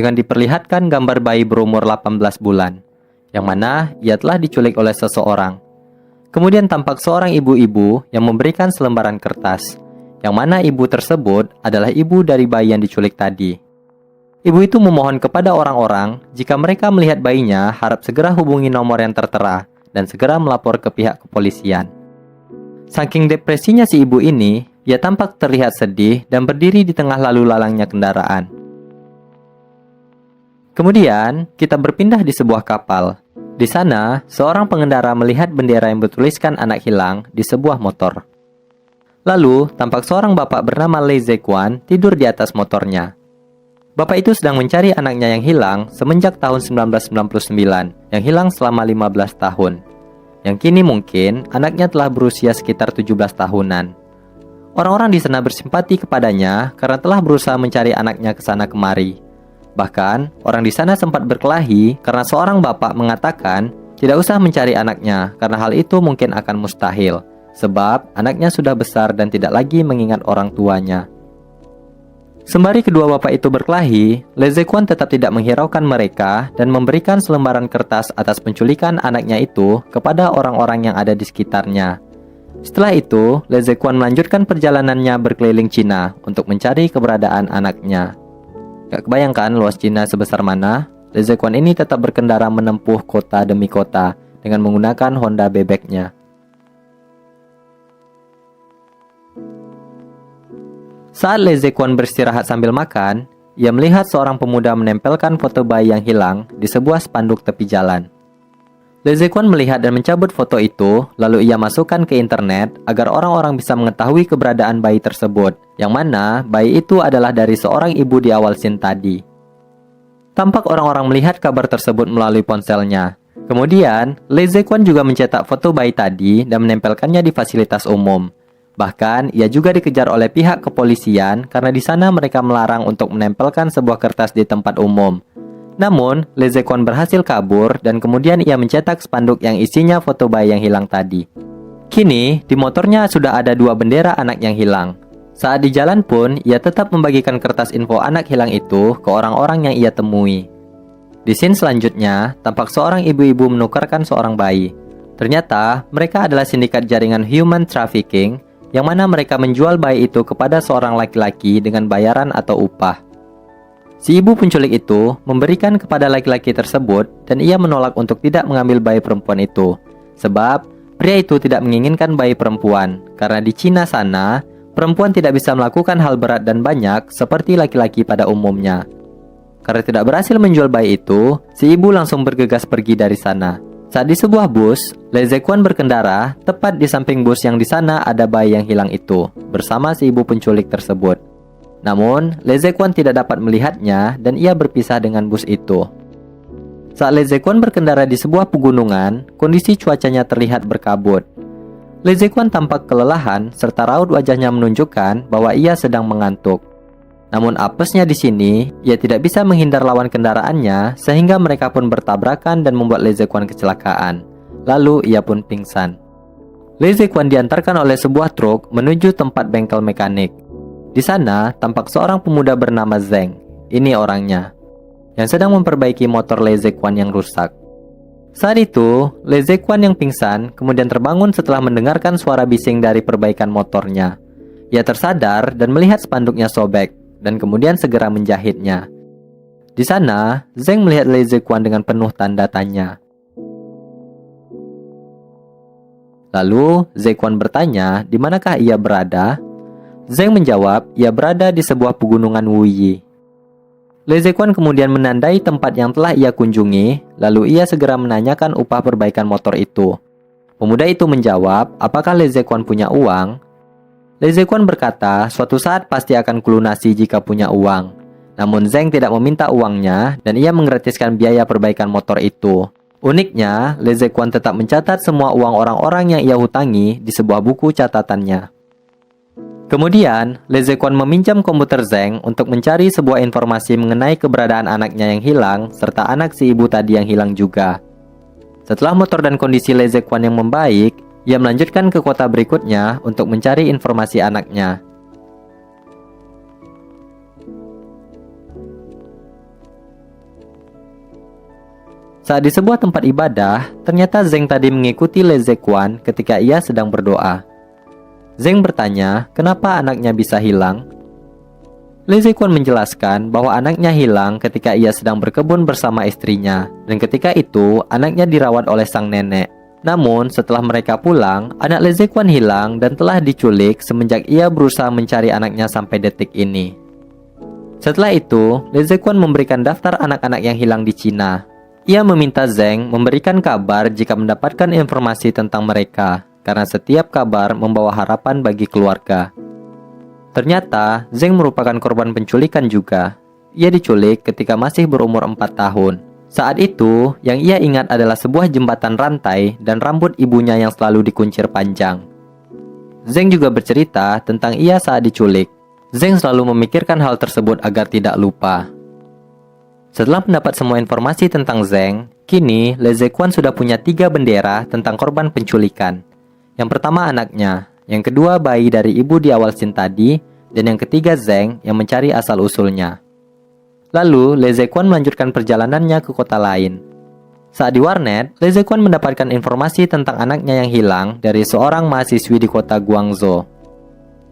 dengan diperlihatkan gambar bayi berumur 18 bulan, yang mana ia telah diculik oleh seseorang. Kemudian tampak seorang ibu-ibu yang memberikan selembaran kertas, yang mana ibu tersebut adalah ibu dari bayi yang diculik tadi. Ibu itu memohon kepada orang-orang jika mereka melihat bayinya harap segera hubungi nomor yang tertera dan segera melapor ke pihak kepolisian. Saking depresinya si ibu ini, ia tampak terlihat sedih dan berdiri di tengah lalu lalangnya kendaraan. Kemudian, kita berpindah di sebuah kapal. Di sana, seorang pengendara melihat bendera yang bertuliskan anak hilang di sebuah motor. Lalu, tampak seorang bapak bernama Lee Zequan tidur di atas motornya. Bapak itu sedang mencari anaknya yang hilang semenjak tahun 1999, yang hilang selama 15 tahun. Yang kini mungkin anaknya telah berusia sekitar 17 tahunan. Orang-orang di sana bersimpati kepadanya karena telah berusaha mencari anaknya ke sana kemari. Bahkan, orang di sana sempat berkelahi karena seorang bapak mengatakan tidak usah mencari anaknya karena hal itu mungkin akan mustahil, sebab anaknya sudah besar dan tidak lagi mengingat orang tuanya. Sembari kedua bapak itu berkelahi, Lee Zequan tetap tidak menghiraukan mereka dan memberikan selembaran kertas atas penculikan anaknya itu kepada orang-orang yang ada di sekitarnya. Setelah itu, Lee Zequan melanjutkan perjalanannya berkeliling Cina untuk mencari keberadaan anaknya. Gak kebayangkan luas Cina sebesar mana? Lee Zequan ini tetap berkendara menempuh kota demi kota dengan menggunakan Honda bebeknya. Saat Lee Zequan beristirahat sambil makan, ia melihat seorang pemuda menempelkan foto bayi yang hilang di sebuah spanduk tepi jalan. Lee Zequan melihat dan mencabut foto itu, lalu ia masukkan ke internet agar orang-orang bisa mengetahui keberadaan bayi tersebut, yang mana bayi itu adalah dari seorang ibu di awal scene tadi. Tampak orang-orang melihat kabar tersebut melalui ponselnya. Kemudian, Lee Zequan juga mencetak foto bayi tadi dan menempelkannya di fasilitas umum. Bahkan, ia juga dikejar oleh pihak kepolisian karena di sana mereka melarang untuk menempelkan sebuah kertas di tempat umum. Namun, Lee Zequan berhasil kabur dan kemudian ia mencetak spanduk yang isinya foto bayi yang hilang tadi. Kini, di motornya sudah ada 2 bendera anak yang hilang. Saat di jalan pun, ia tetap membagikan kertas info anak hilang itu ke orang-orang yang ia temui. Di scene selanjutnya, tampak seorang ibu-ibu menukarkan seorang bayi. Ternyata, mereka adalah sindikat jaringan human trafficking, yang mana mereka menjual bayi itu kepada seorang laki-laki dengan bayaran atau upah. Si ibu penculik itu memberikan kepada laki-laki tersebut dan ia menolak untuk tidak mengambil bayi perempuan itu. Sebab pria itu tidak menginginkan bayi perempuan karena di Cina sana, perempuan tidak bisa melakukan hal berat dan banyak seperti laki-laki pada umumnya. Karena tidak berhasil menjual bayi itu, si ibu langsung bergegas pergi dari sana. Saat di sebuah bus, Lee Zequan berkendara tepat di samping bus yang di sana ada bayi yang hilang itu bersama si ibu penculik tersebut. Namun, Lee Zequan tidak dapat melihatnya dan ia berpisah dengan bus itu. Saat Lee Zequan berkendara di sebuah pegunungan, kondisi cuacanya terlihat berkabut. Lee Zequan tampak kelelahan serta raut wajahnya menunjukkan bahwa ia sedang mengantuk. Namun apesnya di sini, ia tidak bisa menghindar lawan kendaraannya sehingga mereka pun bertabrakan dan membuat Lee Zequan kecelakaan. Lalu ia pun pingsan. Lee Zequan diantarkan oleh sebuah truk menuju tempat bengkel mekanik. Di sana, tampak seorang pemuda bernama Zeng, ini orangnya, yang sedang memperbaiki motor Lee Zequan yang rusak. Saat itu, Lee Zequan yang pingsan kemudian terbangun setelah mendengarkan suara bising dari perbaikan motornya. Ia tersadar dan melihat spanduknya sobek, dan kemudian segera menjahitnya. Di sana, Zeng melihat Lee Zequan dengan penuh tanda tanya. Lalu, Zequan bertanya di manakah ia berada. Zeng menjawab, ia berada di sebuah pegunungan Wuyi. Lee Zequan kemudian menandai tempat yang telah ia kunjungi, lalu ia segera menanyakan upah perbaikan motor itu. Pemuda itu menjawab, apakah Lee Zequan punya uang? Lee Zequan berkata, suatu saat pasti akan kulunasi jika punya uang. Namun Zeng tidak meminta uangnya dan ia menggratiskan biaya perbaikan motor itu. Uniknya, Lee Zequan tetap mencatat semua uang orang-orang yang ia hutangi di sebuah buku catatannya. Kemudian, Lee Zequan meminjam komputer Zeng untuk mencari sebuah informasi mengenai keberadaan anaknya yang hilang, serta anak si ibu tadi yang hilang juga. Setelah motor dan kondisi Lee Zequan yang membaik, ia melanjutkan ke kota berikutnya untuk mencari informasi anaknya. Saat di sebuah tempat ibadah, ternyata Zeng tadi mengikuti Le Zequan ketika ia sedang berdoa. Zeng bertanya, kenapa anaknya bisa hilang? Le Zequan menjelaskan bahwa anaknya hilang ketika ia sedang berkebun bersama istrinya, dan ketika itu anaknya dirawat oleh sang nenek. Namun, setelah mereka pulang, anak Le Zequan hilang dan telah diculik semenjak ia berusaha mencari anaknya sampai detik ini. Setelah itu, Le Zequan memberikan daftar anak-anak yang hilang di Cina. Ia meminta Zeng memberikan kabar jika mendapatkan informasi tentang mereka, karena setiap kabar membawa harapan bagi keluarga. Ternyata, Zeng merupakan korban penculikan juga. Ia diculik ketika masih berumur 4 tahun. Saat itu, yang ia ingat adalah sebuah jembatan rantai dan rambut ibunya yang selalu dikuncir panjang. Zeng juga bercerita tentang ia saat diculik. Zeng selalu memikirkan hal tersebut agar tidak lupa. Setelah mendapat semua informasi tentang Zeng, kini Le Zequan sudah punya 3 bendera tentang korban penculikan. Yang pertama anaknya, yang kedua bayi dari ibu di awal scene tadi, dan yang ketiga Zeng yang mencari asal-usulnya. Lalu, Le Zequan melanjutkan perjalanannya ke kota lain. Saat di warnet, Le Zequan mendapatkan informasi tentang anaknya yang hilang dari seorang mahasiswi di kota Guangzhou.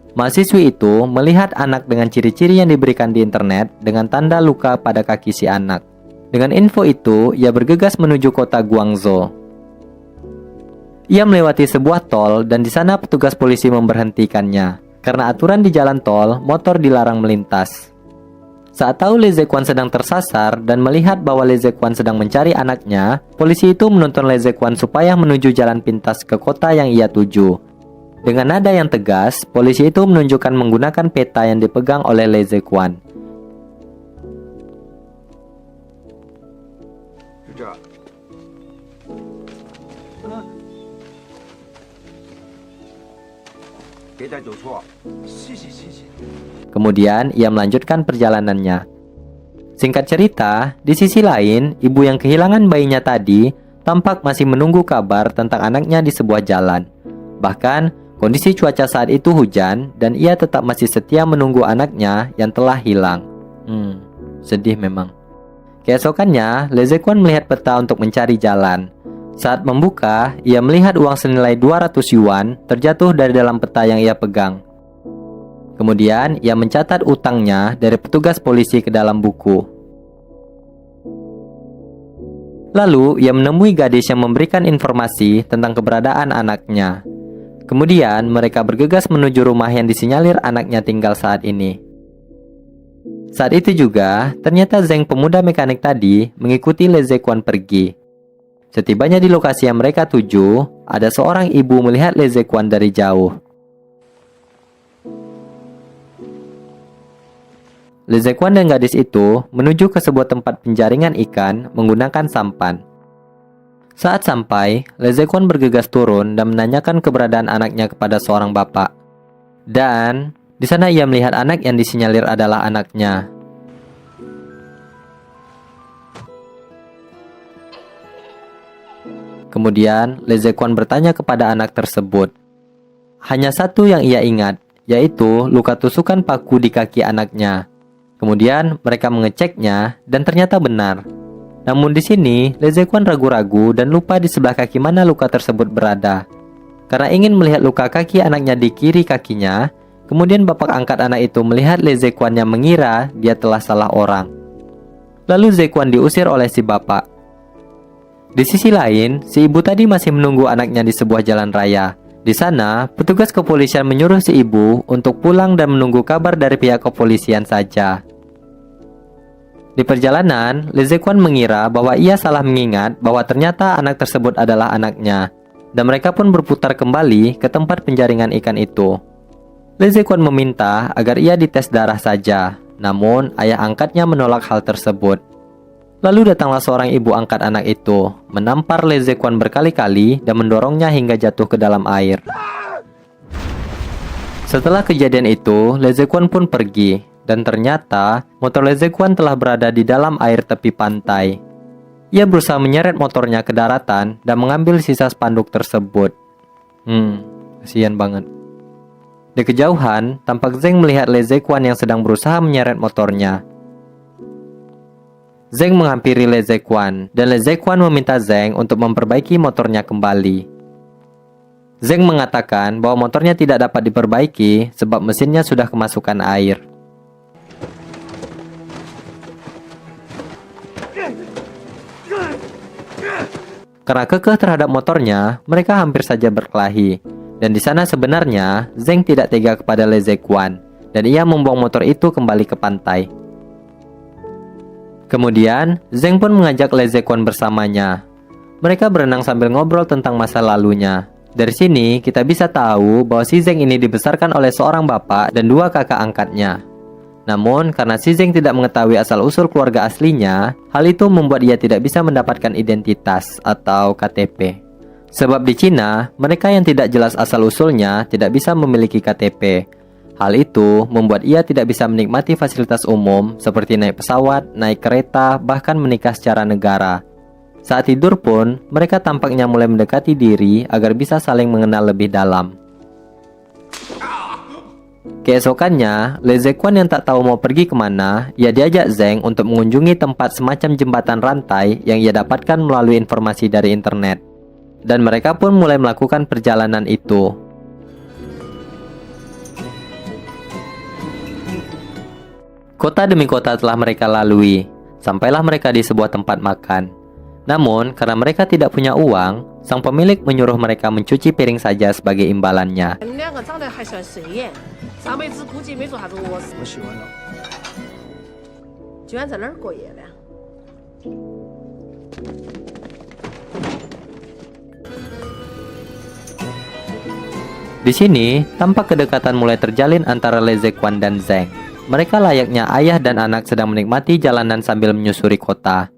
Mahasiswi itu melihat anak dengan ciri-ciri yang diberikan di internet dengan tanda luka pada kaki si anak. Dengan info itu, ia bergegas menuju kota Guangzhou. Ia melewati sebuah tol dan di sana petugas polisi memberhentikannya. Karena aturan di jalan tol, motor dilarang melintas. Saat tahu Le Zequan sedang tersasar dan melihat bahwa Le Zequan sedang mencari anaknya, polisi itu menuntun Le Zequan supaya menuju jalan pintas ke kota yang ia tuju. Dengan nada yang tegas, polisi itu menunjukkan menggunakan peta yang dipegang oleh Le Zequan. Kemudian, ia melanjutkan perjalanannya. Singkat cerita, di sisi lain, ibu yang kehilangan bayinya tadi tampak masih menunggu kabar tentang anaknya di sebuah jalan. Bahkan, kondisi cuaca saat itu hujan dan ia tetap masih setia menunggu anaknya yang telah hilang. Sedih memang. Keesokannya, Le Zequan melihat peta untuk mencari jalan. Saat membuka, ia melihat uang senilai 200 yuan terjatuh dari dalam peta yang ia pegang. Kemudian, ia mencatat utangnya dari petugas polisi ke dalam buku. Lalu, ia menemui gadis yang memberikan informasi tentang keberadaan anaknya. Kemudian, mereka bergegas menuju rumah yang disinyalir anaknya tinggal saat ini. Saat itu juga, ternyata Zeng pemuda mekanik tadi mengikuti Le Zequan pergi. Setibanya di lokasi yang mereka tuju, ada seorang ibu melihat Le Zequan dari jauh. Le Zequan dan gadis itu menuju ke sebuah tempat penjaringan ikan menggunakan sampan. Saat sampai, Le Zequan bergegas turun dan menanyakan keberadaan anaknya kepada seorang bapak. Dan di sana ia melihat anak yang disinyalir adalah anaknya. Kemudian, Le Zequan bertanya kepada anak tersebut. Hanya satu yang ia ingat, yaitu luka tusukan paku di kaki anaknya. Kemudian, mereka mengeceknya dan ternyata benar. Namun di sini, Le Zequan ragu-ragu dan lupa di sebelah kaki mana luka tersebut berada. Karena ingin melihat luka kaki anaknya di kiri kakinya, kemudian bapak angkat anak itu melihat Le Zequan yang mengira dia telah salah orang. Lalu Zequan diusir oleh si bapak. Di sisi lain, si ibu tadi masih menunggu anaknya di sebuah jalan raya. Di sana, petugas kepolisian menyuruh si ibu untuk pulang dan menunggu kabar dari pihak kepolisian saja. Di perjalanan, Le Zequan mengira bahwa ia salah mengingat bahwa ternyata anak tersebut adalah anaknya, dan mereka pun berputar kembali ke tempat penjaringan ikan itu. Le Zequan meminta agar ia dites darah saja, namun ayah angkatnya menolak hal tersebut. Lalu datanglah seorang ibu angkat anak itu, menampar Le Zequan berkali-kali dan mendorongnya hingga jatuh ke dalam air. Setelah kejadian itu, Le Zequan pun pergi. Dan ternyata, motor Le Zequan telah berada di dalam air tepi pantai. Ia berusaha menyeret motornya ke daratan dan mengambil sisa spanduk tersebut. Kasihan banget. Di kejauhan, tampak Zeng melihat Le Zequan yang sedang berusaha menyeret motornya. Zeng menghampiri Le Zequan, dan Le Zequan meminta Zeng untuk memperbaiki motornya kembali. Zeng mengatakan bahwa motornya tidak dapat diperbaiki sebab mesinnya sudah kemasukan air. Karena kekeh terhadap motornya, mereka hampir saja berkelahi. Dan di sana sebenarnya, Zeng tidak tega kepada Le Zequan, dan ia membuang motor itu kembali ke pantai. Kemudian, Zeng pun mengajak Le Zequan bersamanya. Mereka berenang sambil ngobrol tentang masa lalunya. Dari sini, kita bisa tahu bahwa si Zeng ini dibesarkan oleh seorang bapak dan dua kakak angkatnya. Namun, karena si Zeng tidak mengetahui asal-usul keluarga aslinya, hal itu membuat ia tidak bisa mendapatkan identitas atau KTP. Sebab di Cina, mereka yang tidak jelas asal-usulnya tidak bisa memiliki KTP. Hal itu membuat ia tidak bisa menikmati fasilitas umum seperti naik pesawat, naik kereta, bahkan menikah secara negara. Saat tidur pun, mereka tampaknya mulai mendekati diri agar bisa saling mengenal lebih dalam. Keesokannya, Le Zequan yang tak tahu mau pergi kemana, ia diajak Zeng untuk mengunjungi tempat semacam jembatan rantai yang ia dapatkan melalui informasi dari internet. Dan mereka pun mulai melakukan perjalanan itu. Kota demi kota telah mereka lalui, sampailah mereka di sebuah tempat makan. Namun, karena mereka tidak punya uang, sang pemilik menyuruh mereka mencuci piring saja sebagai imbalannya. Di sini, tampak kedekatan mulai terjalin antara Le Zequan dan Zeng. Mereka layaknya ayah dan anak sedang menikmati jalanan sambil menyusuri kota.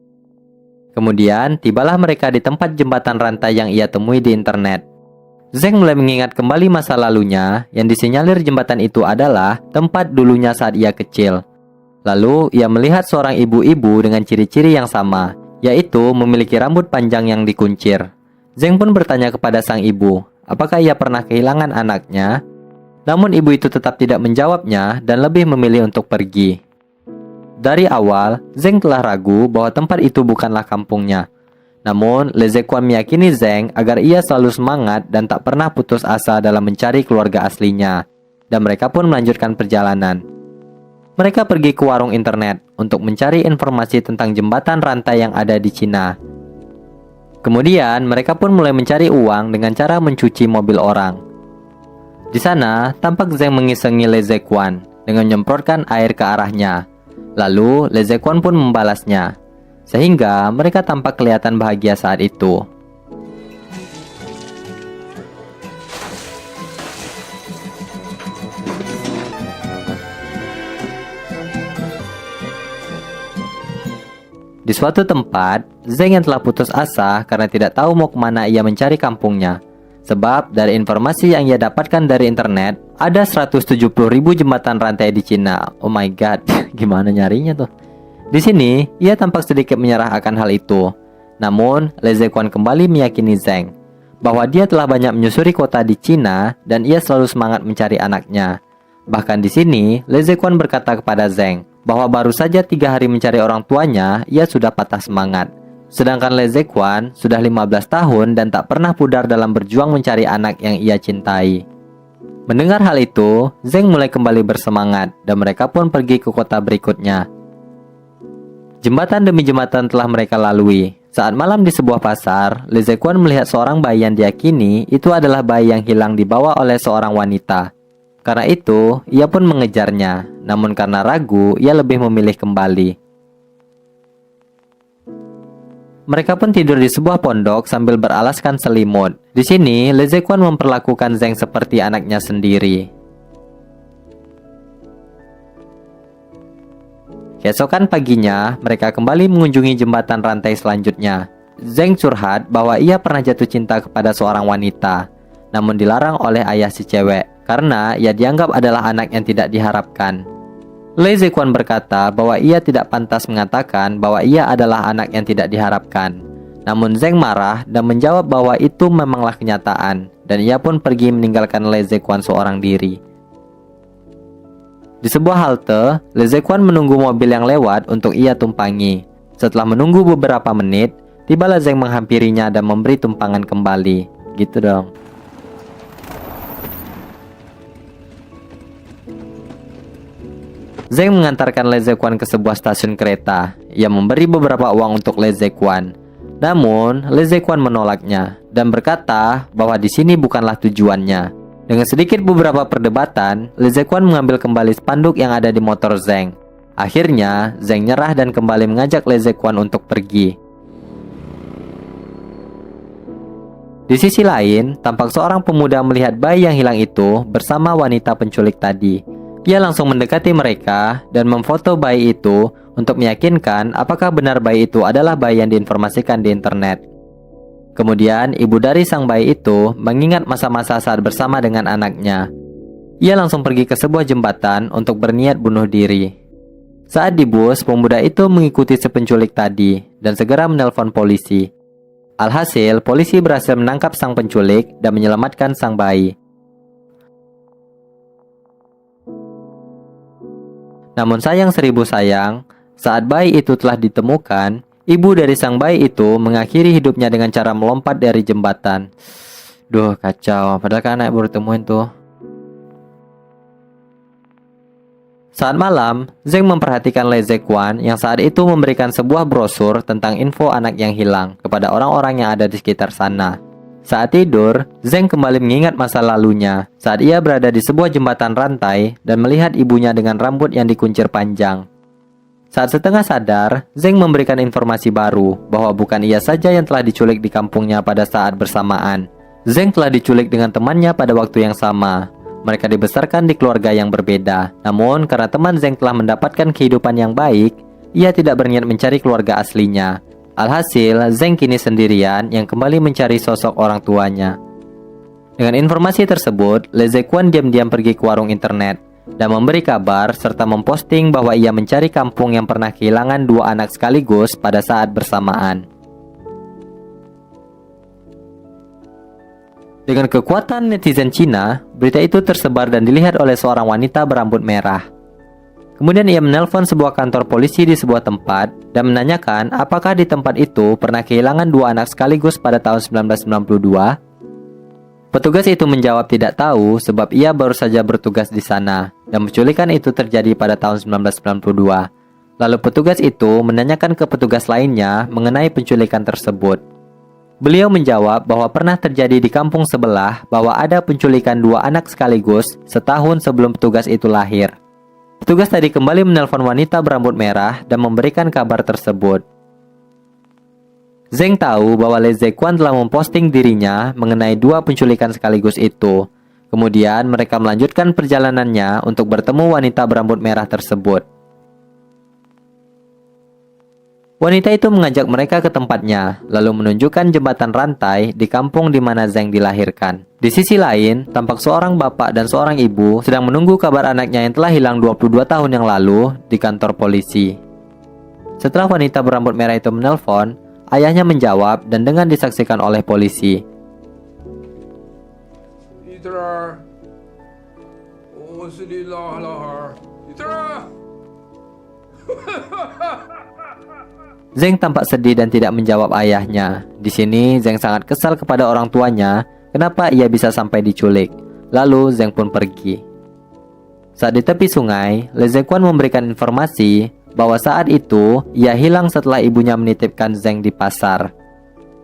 Kemudian, tibalah mereka di tempat jembatan rantai yang ia temui di internet. Zeng mulai mengingat kembali masa lalunya, yang disinyalir jembatan itu adalah tempat dulunya saat ia kecil. Lalu, ia melihat seorang ibu-ibu dengan ciri-ciri yang sama, yaitu memiliki rambut panjang yang dikuncir. Zeng pun bertanya kepada sang ibu, apakah ia pernah kehilangan anaknya? Namun ibu itu tetap tidak menjawabnya dan lebih memilih untuk pergi. Dari awal, Zeng telah ragu bahwa tempat itu bukanlah kampungnya. Namun, Le Zequan meyakini Zeng agar ia selalu semangat dan tak pernah putus asa dalam mencari keluarga aslinya. Dan mereka pun melanjutkan perjalanan. Mereka pergi ke warung internet untuk mencari informasi tentang jembatan rantai yang ada di Cina. Kemudian, mereka pun mulai mencari uang dengan cara mencuci mobil orang. Di sana, tampak Zeng mengisengi Le Zequan dengan menyemprotkan air ke arahnya. Lalu, Le Zequan pun membalasnya. Sehingga mereka tampak kelihatan bahagia saat itu. Di suatu tempat, Zeng yang telah putus asa karena tidak tahu mau kemana ia mencari kampungnya. Sebab dari informasi yang ia dapatkan dari internet, ada 170.000 jembatan rantai di Cina. Oh my god, gimana nyarinya tuh? Di sini, ia tampak sedikit menyerah akan hal itu. Namun, Le Zequan kembali meyakini Zeng bahwa dia telah banyak menyusuri kota di Cina dan ia selalu semangat mencari anaknya. Bahkan di sini, Le Zequan berkata kepada Zeng bahwa baru saja 3 hari mencari orang tuanya, ia sudah patah semangat. Sedangkan Le Zequan sudah 15 tahun dan tak pernah pudar dalam berjuang mencari anak yang ia cintai. Mendengar hal itu, Zeng mulai kembali bersemangat dan mereka pun pergi ke kota berikutnya. Jembatan demi jembatan telah mereka lalui. Saat malam di sebuah pasar, Le Zequan melihat seorang bayi yang diyakini itu adalah bayi yang hilang dibawa oleh seorang wanita. Karena itu, ia pun mengejarnya. Namun karena ragu, ia lebih memilih kembali. Mereka pun tidur di sebuah pondok sambil beralaskan selimut. Di sini, Le Zequan memperlakukan Zeng seperti anaknya sendiri. Keesokan paginya, mereka kembali mengunjungi jembatan rantai selanjutnya. Zeng curhat bahwa ia pernah jatuh cinta kepada seorang wanita, namun dilarang oleh ayah si cewek karena ia dianggap adalah anak yang tidak diharapkan. Le Zequan berkata bahwa ia tidak pantas mengatakan bahwa ia adalah anak yang tidak diharapkan. Namun Zeng marah dan menjawab bahwa itu memanglah kenyataan, dan ia pun pergi meninggalkan Le Zequan seorang diri. Di sebuah halte, Le Zequan menunggu mobil yang lewat untuk ia tumpangi. Setelah menunggu beberapa menit, tibalah Zeng menghampirinya dan memberi tumpangan kembali. Gitu dong. Zeng mengantarkan Le Zequan ke sebuah stasiun kereta. Ia memberi beberapa uang untuk Le Zequan. Namun, Le Zequan menolaknya dan berkata bahwa di sini bukanlah tujuannya. Dengan sedikit beberapa perdebatan, Le Zequan mengambil kembali spanduk yang ada di motor Zeng. Akhirnya, Zeng nyerah dan kembali mengajak Le Zequan untuk pergi. Di sisi lain, tampak seorang pemuda melihat bayi yang hilang itu bersama wanita penculik tadi. Ia langsung mendekati mereka dan memfoto bayi itu untuk meyakinkan apakah benar bayi itu adalah bayi yang diinformasikan di internet. Kemudian, ibu dari sang bayi itu mengingat masa-masa saat bersama dengan anaknya. Ia langsung pergi ke sebuah jembatan untuk berniat bunuh diri. Saat di bus, pemuda itu mengikuti si penculik tadi dan segera menelpon polisi. Alhasil, polisi berhasil menangkap sang penculik dan menyelamatkan sang bayi. Namun sayang seribu sayang, saat bayi itu telah ditemukan, ibu dari sang bayi itu mengakhiri hidupnya dengan cara melompat dari jembatan. Duh, kacau. Padahal kan anak baru temuin tuh. Saat malam, Zeng memperhatikan Le Zequan yang saat itu memberikan sebuah brosur tentang info anak yang hilang kepada orang-orang yang ada di sekitar sana. Saat tidur, Zeng kembali mengingat masa lalunya saat ia berada di sebuah jembatan rantai dan melihat ibunya dengan rambut yang dikuncir panjang. Saat setengah sadar, Zeng memberikan informasi baru bahwa bukan ia saja yang telah diculik di kampungnya pada saat bersamaan. Zeng telah diculik dengan temannya pada waktu yang sama. Mereka dibesarkan di keluarga yang berbeda. Namun, karena teman Zeng telah mendapatkan kehidupan yang baik, ia tidak berniat mencari keluarga aslinya. Alhasil, Zeng kini sendirian yang kembali mencari sosok orang tuanya. Dengan informasi tersebut, Le Zequan diam-diam pergi ke warung internet dan memberi kabar serta memposting bahwa ia mencari kampung yang pernah kehilangan dua anak sekaligus pada saat bersamaan. Dengan kekuatan netizen Cina, berita itu tersebar dan dilihat oleh seorang wanita berambut merah. Kemudian ia menelpon sebuah kantor polisi di sebuah tempat dan menanyakan apakah di tempat itu pernah kehilangan dua anak sekaligus pada tahun 1992. Petugas itu menjawab tidak tahu sebab ia baru saja bertugas di sana dan penculikan itu terjadi pada tahun 1992. Lalu petugas itu menanyakan ke petugas lainnya mengenai penculikan tersebut. Beliau menjawab bahwa pernah terjadi di kampung sebelah bahwa ada penculikan dua anak sekaligus setahun sebelum petugas itu lahir. Petugas tadi kembali menelpon wanita berambut merah dan memberikan kabar tersebut. Zeng tahu bahwa Le Zequan telah memposting dirinya mengenai dua penculikan sekaligus itu. Kemudian mereka melanjutkan perjalanannya untuk bertemu wanita berambut merah tersebut. Wanita itu mengajak mereka ke tempatnya, lalu menunjukkan jembatan rantai di kampung di mana Zeng dilahirkan. Di sisi lain, tampak seorang bapak dan seorang ibu sedang menunggu kabar anaknya yang telah hilang 22 tahun yang lalu di kantor polisi. Setelah wanita berambut merah itu menelpon, ayahnya menjawab dan dengan disaksikan oleh polisi. Zeng tampak sedih dan tidak menjawab ayahnya. Di sini Zeng sangat kesal kepada orang tuanya kenapa ia bisa sampai diculik. Lalu Zeng pun pergi. Saat di tepi sungai, Le Zequan memberikan informasi bahwa saat itu ia hilang setelah ibunya menitipkan Zeng di pasar.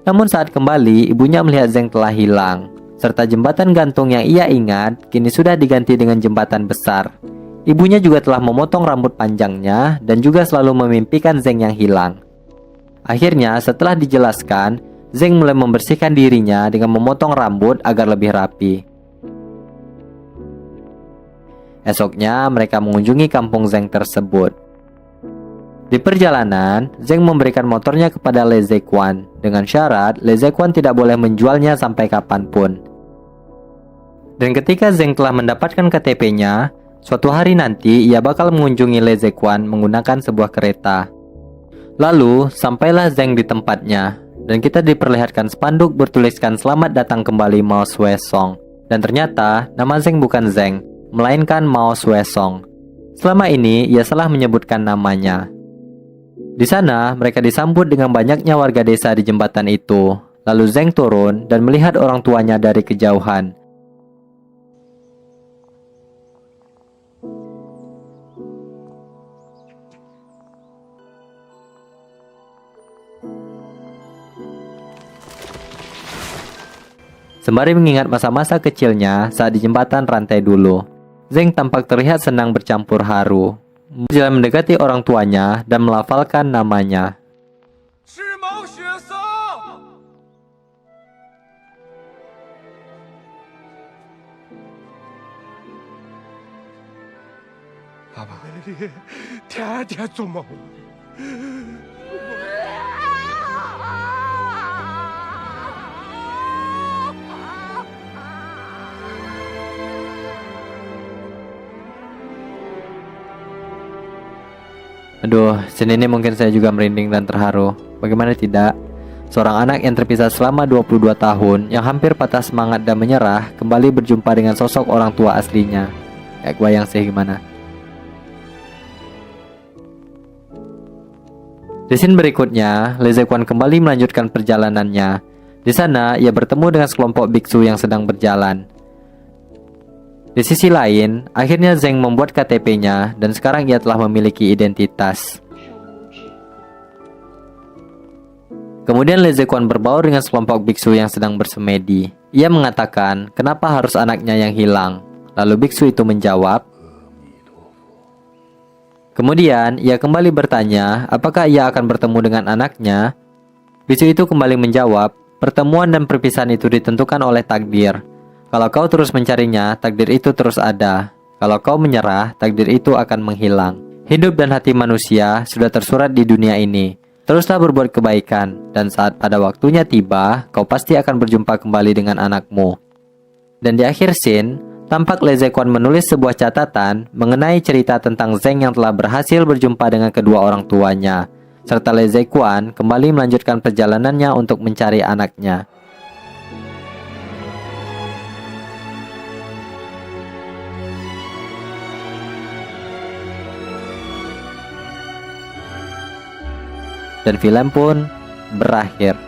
Namun saat kembali, ibunya melihat Zeng telah hilang, serta jembatan gantung yang ia ingat kini sudah diganti dengan jembatan besar. Ibunya juga telah memotong rambut panjangnya dan juga selalu memimpikan Zeng yang hilang. Akhirnya, setelah dijelaskan, Zeng mulai membersihkan dirinya dengan memotong rambut agar lebih rapi. Esoknya, mereka mengunjungi kampung Zeng tersebut. Di perjalanan, Zeng memberikan motornya kepada Le Zequan dengan syarat Le Zequan tidak boleh menjualnya sampai kapanpun. Dan ketika Zeng telah mendapatkan KTP-nya, suatu hari nanti ia bakal mengunjungi Le Zequan menggunakan sebuah kereta. Lalu, sampailah Zeng di tempatnya, dan kita diperlihatkan spanduk bertuliskan "Selamat datang kembali Mao Suesong." Dan ternyata, nama Zeng bukan Zeng, melainkan Mao Suesong. Selama ini, ia salah menyebutkan namanya. Di sana, mereka disambut dengan banyaknya warga desa di jembatan itu. Lalu Zeng turun dan melihat orang tuanya dari kejauhan. Sembari mengingat masa-masa kecilnya saat di jembatan rantai dulu, Zeng tampak terlihat senang bercampur haru. Jalan mendekati orang tuanya dan melafalkan namanya. Aduh, scene ini mungkin saya juga merinding dan terharu. Bagaimana tidak? Seorang anak yang terpisah selama 22 tahun, yang hampir patah semangat dan menyerah, kembali berjumpa dengan sosok orang tua aslinya. Kayak bayang sih gimana. Di scene berikutnya, Lee Zekwon kembali melanjutkan perjalanannya. Di sana, ia bertemu dengan sekelompok biksu yang sedang berjalan. Di sisi lain, akhirnya Zeng membuat KTP-nya dan sekarang ia telah memiliki identitas. Kemudian Lee Zekwon berbaur dengan sekelompok biksu yang sedang bersemedi. Ia mengatakan, kenapa harus anaknya yang hilang? Lalu biksu itu menjawab. Kemudian, ia kembali bertanya, apakah ia akan bertemu dengan anaknya? Biksu itu kembali menjawab, pertemuan dan perpisahan itu ditentukan oleh takdir. Kalau kau terus mencarinya, takdir itu terus ada. Kalau kau menyerah, takdir itu akan menghilang. Hidup dan hati manusia sudah tersurat di dunia ini. Teruslah berbuat kebaikan, dan saat pada waktunya tiba, kau pasti akan berjumpa kembali dengan anakmu. Dan di akhir scene, tampak Lee Zekwon menulis sebuah catatan mengenai cerita tentang Zeng yang telah berhasil berjumpa dengan kedua orang tuanya, serta Lee Zekwon kembali melanjutkan perjalanannya untuk mencari anaknya. Dan film pun berakhir.